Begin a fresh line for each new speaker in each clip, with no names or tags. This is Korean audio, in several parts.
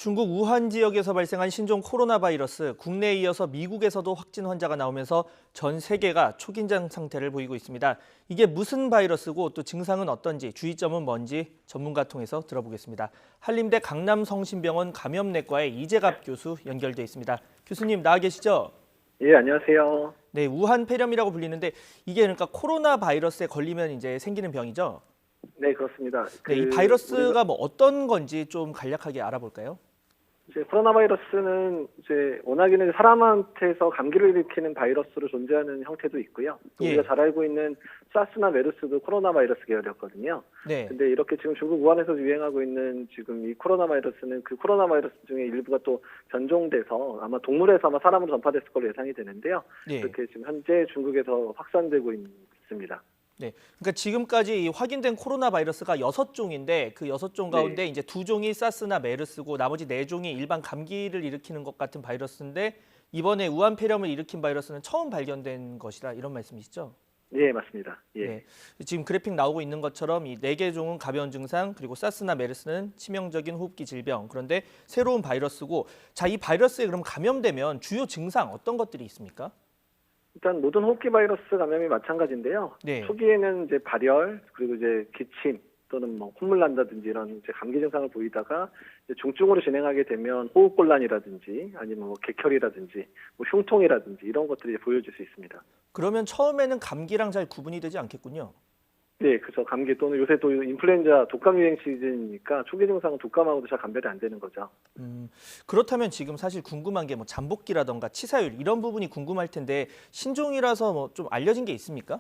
중국 우한 지역에서 발생한 신종 코로나 바이러스, 국내에 이어서 미국에서도 확진 환자가 나오면서 전 세계가 초긴장 상태를 보이고 있습니다. 이게 무슨 바이러스고 또 증상은 어떤지, 주의점은 뭔지 전문가 통해서 들어보겠습니다. 한림대 강남성심병원 감염내과의 이재갑 교수 연결돼 있습니다. 교수님 나와 계시죠?
예, 안녕하세요.
네, 우한 폐렴이라고 불리는데 이게 그러니까 코로나 바이러스에 걸리면 이제 생기는 병이죠?
네, 그렇습니다.
네, 이 바이러스가 뭐 어떤 건지 좀 간략하게 알아볼까요?
이제 코로나 바이러스는 이제 워낙에는 사람한테서 감기를 일으키는 바이러스로 존재하는 형태도 있고요. 또
예.
우리가 잘 알고 있는 사스나 메르스도 코로나 바이러스 계열이었거든요.
네.
근데 이렇게 지금 중국 우한에서 유행하고 있는 지금 이 코로나 바이러스는 그 코로나 바이러스 중에 일부가 또 변종돼서 아마 동물에서 아마 사람으로 전파됐을 걸로 예상이 되는데요.
예.
이렇게 지금 현재 중국에서 확산되고 있습니다.
네, 그러니까 지금까지 확인된 코로나 바이러스가 6종인데 그 6종 가운데 이제 2종이 사스나 메르스고 나머지 4종이 일반 감기를 일으키는 것 같은 바이러스인데 이번에 우한 폐렴을 일으킨 바이러스는 처음 발견된 것이라 이런 말씀이시죠?
예, 맞습니다. 예.
네, 지금 그래픽 나오고 있는 것처럼 이 4개 종은 가벼운 증상 그리고 사스나 메르스는 치명적인 호흡기 질병 그런데 새로운 바이러스고 자, 이 바이러스에 그럼 감염되면 주요 증상 어떤 것들이 있습니까?
일단 모든 호흡기 바이러스 감염이 마찬가지인데요.
네.
초기에는 이제 발열 그리고 이제 기침 또는 뭐 콧물 난다든지 이런 이제 감기 증상을 보이다가 이제 중증으로 진행하게 되면 호흡곤란이라든지 아니면 뭐 객혈이라든지 뭐 흉통이라든지 이런 것들이 보여질 수 있습니다.
그러면 처음에는 감기랑 잘 구분이 되지 않겠군요.
네, 그래서 감기 또는 요새 또 인플루엔자 독감 유행 시즌이니까 초기 증상은 독감하고도 잘 감별이 안 되는 거죠.
그렇다면 지금 사실 궁금한 게 뭐 잠복기라던가 치사율 이런 부분이 궁금할 텐데 신종이라서 뭐 좀 알려진 게 있습니까?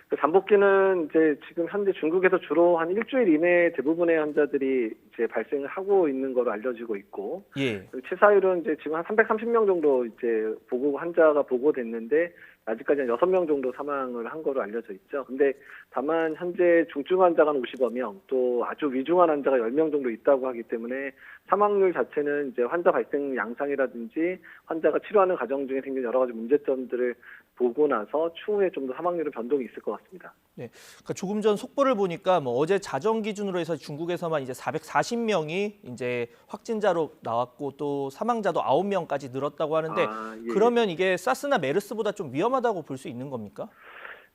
그 잠복기는 이제 지금 현재 중국에서 주로 한 일주일 이내에 대부분의 환자들이 이제 발생을 하고 있는 걸로 알려지고 있고,
예.
치사율은 이제 지금 한 330명 정도 이제 환자가 보고됐는데 아직까지 한 6명 정도 사망을 한 거로 알려져 있죠. 근데 다만 현재 중증 환자가 한 50여 명, 또 아주 위중한 환자가 10명 정도 있다고 하기 때문에 사망률 자체는 이제 환자 발생 양상이라든지 환자가 치료하는 과정 중에 생긴 여러 가지 문제점들을 보고 나서 추후에 좀 더 사망률은 변동이 있을 것 같습니다.
네. 그러니까 조금 전 속보를 보니까 뭐 어제 자정 기준으로 해서 중국에서만 이제 440명이 이제 확진자로 나왔고 또 사망자도 9명까지 늘었다고 하는데
예.
그러면 이게 사스나 메르스보다 좀 위험하다고 볼 수 있는 겁니까?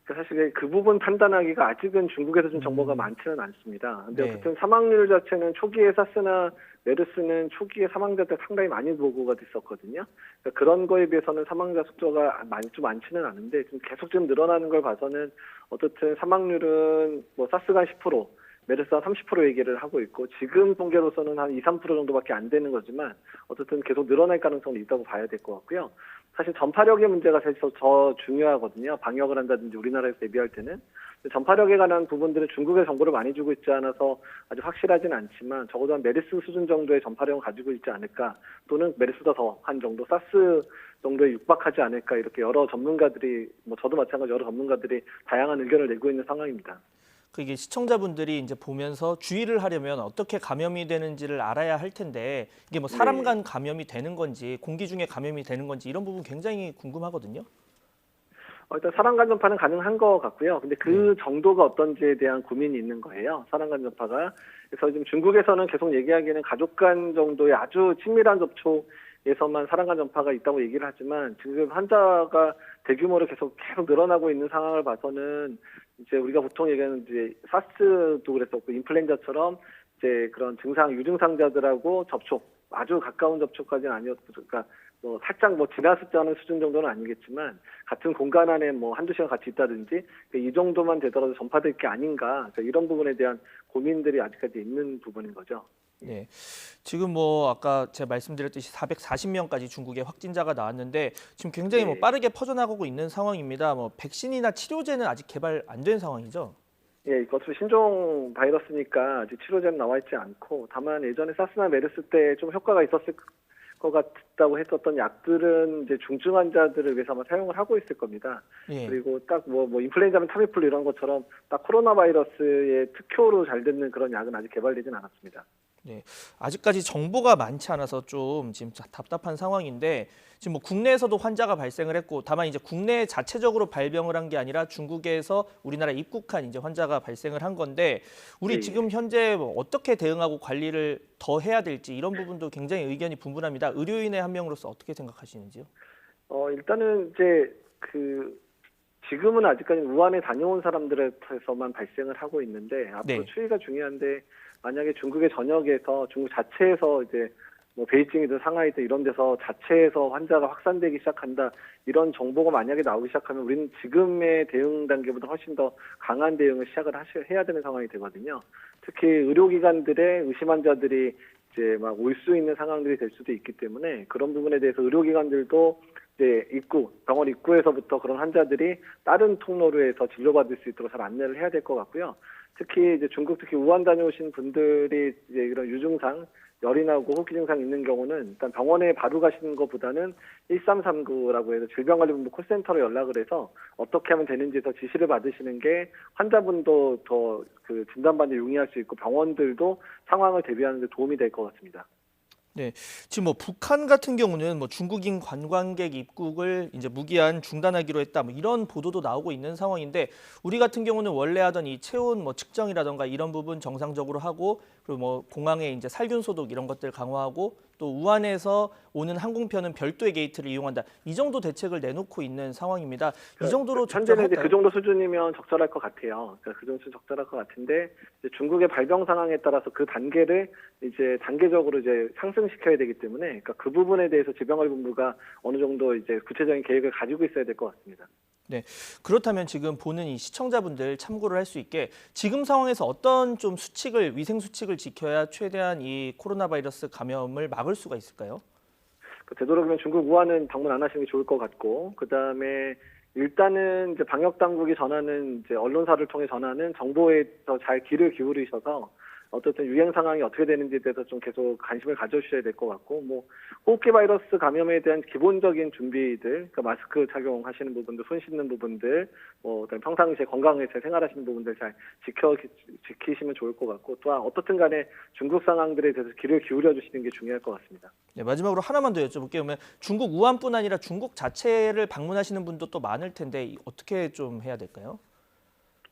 사실 그 부분 판단하기가 아직은 중국에서 좀 정보가 많지는 않습니다. 근데
네.
어쨌든 사망률 자체는 초기에 사스나 메르스는 초기에 사망자들 상당히 많이 보고가 됐었거든요. 그러니까 그런 거에 비해서는 사망자 숫자가 좀 많지는 않은데 계속 좀 늘어나는 걸 봐서는 어쨌든 사망률은 뭐 사스가 10%, 메르스가 30% 얘기를 하고 있고 지금 통계로서는 한 2, 3% 정도밖에 안 되는 거지만 어쨌든 계속 늘어날 가능성이 있다고 봐야 될 것 같고요. 사실 전파력의 문제가 사실 더 중요하거든요. 방역을 한다든지 우리나라에서 대비할 때는. 전파력에 관한 부분들은 중국에 정보를 많이 주고 있지 않아서 아주 확실하진 않지만 적어도 한 메르스 수준 정도의 전파력을 가지고 있지 않을까 또는 메르스보다 더 한 정도 사스 정도에 육박하지 않을까 이렇게 여러 전문가들이 뭐 저도 마찬가지로 여러 전문가들이 다양한 의견을 내고 있는 상황입니다.
이게 시청자분들이 이제 보면서 주의를 하려면 어떻게 감염이 되는지를 알아야 할 텐데 이게 뭐 사람 간 감염이 되는 건지 공기 중에 감염이 되는 건지 이런 부분 굉장히 궁금하거든요.
일단 사람 간 전파는 가능한 것 같고요. 근데 그 정도가 어떤지에 대한 고민이 있는 거예요. 사람 간 전파가. 그래서 지금 중국에서는 계속 얘기하기는 가족 간 정도의 아주 친밀한 접촉에서만 사람 간 전파가 있다고 얘기를 하지만 지금 환자가 대규모로 계속 늘어나고 있는 상황을 봐서는 이제 우리가 보통 얘기하는 이제 사스도 그랬었고 인플루엔자처럼 이제 그런 유증상자들하고 아주 가까운 접촉까지는 아니었고, 그러니까 뭐 살짝 뭐 지나스자는 수준 정도는 아니겠지만 같은 공간 안에 뭐 한두 시간 같이 있다든지 이 정도만 되더라도 전파될 게 아닌가 이런 부분에 대한 고민들이 아직까지 있는 부분인 거죠.
네, 지금 뭐 아까 제가 말씀드렸듯이 440명까지 중국에 확진자가 나왔는데 지금 굉장히 뭐 빠르게 퍼져나가고 있는 상황입니다. 뭐 백신이나 치료제는 아직 개발 안 된 상황이죠?
예, 이것도 신종 바이러스니까 아직 치료제는 나와 있지 않고 다만 예전에 사스나 메르스 때 좀 효과가 있었을 것 같다고 했었던 약들은 이제 중증 환자들을 위해서 아마 사용을 하고 있을 겁니다.
예.
그리고 딱 뭐 인플루엔자면 타미플루 이런 것처럼 딱 코로나 바이러스의 특효로 잘 듣는 그런 약은 아직 개발되진 않았습니다.
네, 아직까지 정보가 많지 않아서 좀 지금 답답한 상황인데 지금 뭐 국내에서도 환자가 발생을 했고 다만 이제 국내 자체적으로 발병을 한 게 아니라 중국에서 우리나라에 입국한 이제 환자가 발생을 한 건데 우리
예,
지금 현재 뭐 어떻게 대응하고 관리를 더 해야 될지 이런 부분도 굉장히 의견이 분분합니다. 의료인의 한 명으로서 어떻게 생각하시는지요?
일단은 이제 지금은 아직까지 우한에 다녀온 사람들에서만 발생을 하고 있는데 앞으로
네.
추이가 중요한데 만약에 중국의 전역에서 중국 자체에서 이제 뭐 베이징이든 상하이든 이런 데서 자체에서 환자가 확산되기 시작한다 이런 정보가 만약에 나오기 시작하면 우리는 지금의 대응 단계보다 훨씬 더 강한 대응을 시작을 해야 되는 상황이 되거든요. 특히 의료기관들의 의심 환자들이 이제 막 올 수 있는 상황들이 될 수도 있기 때문에 그런 부분에 대해서 의료기관들도 이제 병원 입구에서부터 그런 환자들이 다른 통로로 해서 진료받을 수 있도록 잘 안내를 해야 될 것 같고요. 특히 이제 중국 특히 우한 다녀오신 분들이 이제 이런 유증상 열이 나고 호흡기 증상 있는 경우는 일단 병원에 바로 가시는 것보다는 1339라고 해서 질병관리본부 콜센터로 연락을 해서 어떻게 하면 되는지에서 지시를 받으시는 게 환자분도 더 진단받는 데 용이할 수 있고 병원들도 상황을 대비하는 데 도움이 될 것 같습니다.
네, 지금 뭐 북한 같은 경우는 뭐 중국인 관광객 입국을 이제 무기한 중단하기로 했다, 뭐 이런 보도도 나오고 있는 상황인데 우리 같은 경우는 원래 하던 이 체온 뭐 측정이라던가 이런 부분 정상적으로 하고 그리고 뭐 공항에 이제 살균 소독 이런 것들 강화하고 또 우한에서 오는 항공편은 별도의 게이트를 이용한다. 이 정도 대책을 내놓고 있는 상황입니다. 이 정도로
현재는 이제
적절할까요?
그 정도 수준이면 적절할 것 같아요. 그러니까 그 정도 수준 적절할 것 같은데 이제 중국의 발병 상황에 따라서 그 단계를 이제 단계적으로 이제 상승시켜야 되기 때문에 그러니까 그 부분에 대해서 질병관리본부가 어느 정도 이제 구체적인 계획을 가지고 있어야 될 것 같습니다.
네, 그렇다면 지금 보는 이 시청자분들 참고를 할 수 있게 지금 상황에서 어떤 좀 위생 수칙을 지켜야 최대한 이 코로나 바이러스 감염을 막을 수가 있을까요?
되도록이면 중국 우한은 방문 안 하시는 게 좋을 것 같고, 그 다음에 일단은 이제 방역 당국이 전하는 이제 언론사를 통해 전하는 정보에 더 잘 귀를 기울이셔서 어쨌든 유행 상황이 어떻게 되는지에 대해서 좀 계속 관심을 가져주셔야 될 것 같고, 뭐 호흡기 바이러스 감염에 대한 기본적인 준비들, 그러니까 마스크 착용하시는 부분들, 손 씻는 부분들, 뭐 그다음에 평상시에 건강에 잘 생활하시는 부분들 잘 지키시면 좋을 것 같고, 또한 어떻든 간에 중국 상황들에 대해서 귀를 기울여 주시는 게 중요할 것 같습니다.
네, 마지막으로 하나만 더 여쭤볼게요. 그러면 중국 우한뿐 아니라 중국 자체를 방문하시는 분도 또 많을 텐데 어떻게 좀 해야 될까요?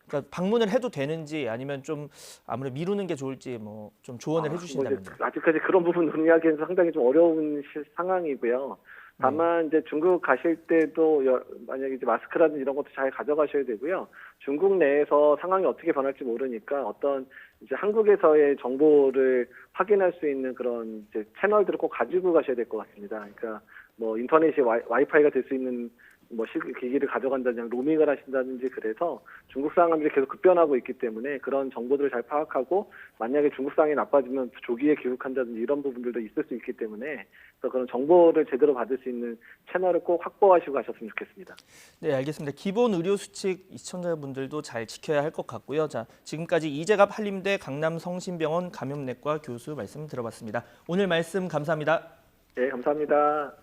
그러니까 방문을 해도 되는지 아니면 좀 아무래도 미루는 게 좋을지 뭐 좀 조언을 해주신다면요.
아직까지 그런 부분 논의하기에는 상당히 좀 어려운 상황이고요. 다만 이제 중국 가실 때도 만약에 이제 마스크라든지 이런 것도 잘 가져가셔야 되고요. 중국 내에서 상황이 어떻게 변할지 모르니까 어떤 이제 한국에서의 정보를 확인할 수 있는 그런 이제 채널들을 꼭 가지고 가셔야 될 것 같습니다. 그러니까 뭐 인터넷이 와이파이가 될 수 있는 뭐 기기를 가져간다든지 로밍을 하신다든지 그래서 중국 상황들이 계속 급변하고 있기 때문에 그런 정보들을 잘 파악하고 만약에 중국 상황이 나빠지면 조기에 귀국한다든지 이런 부분들도 있을 수 있기 때문에 그래서 그런 정보를 제대로 받을 수 있는 채널을 꼭 확보하시고 가셨으면 좋겠습니다.
네, 알겠습니다. 기본 의료 수칙 시청자분들도 잘 지켜야 할 것 같고요. 자, 지금까지 이재갑 한림대 강남성심병원 감염내과 교수 말씀 들어봤습니다. 오늘 말씀 감사합니다.
네, 감사합니다.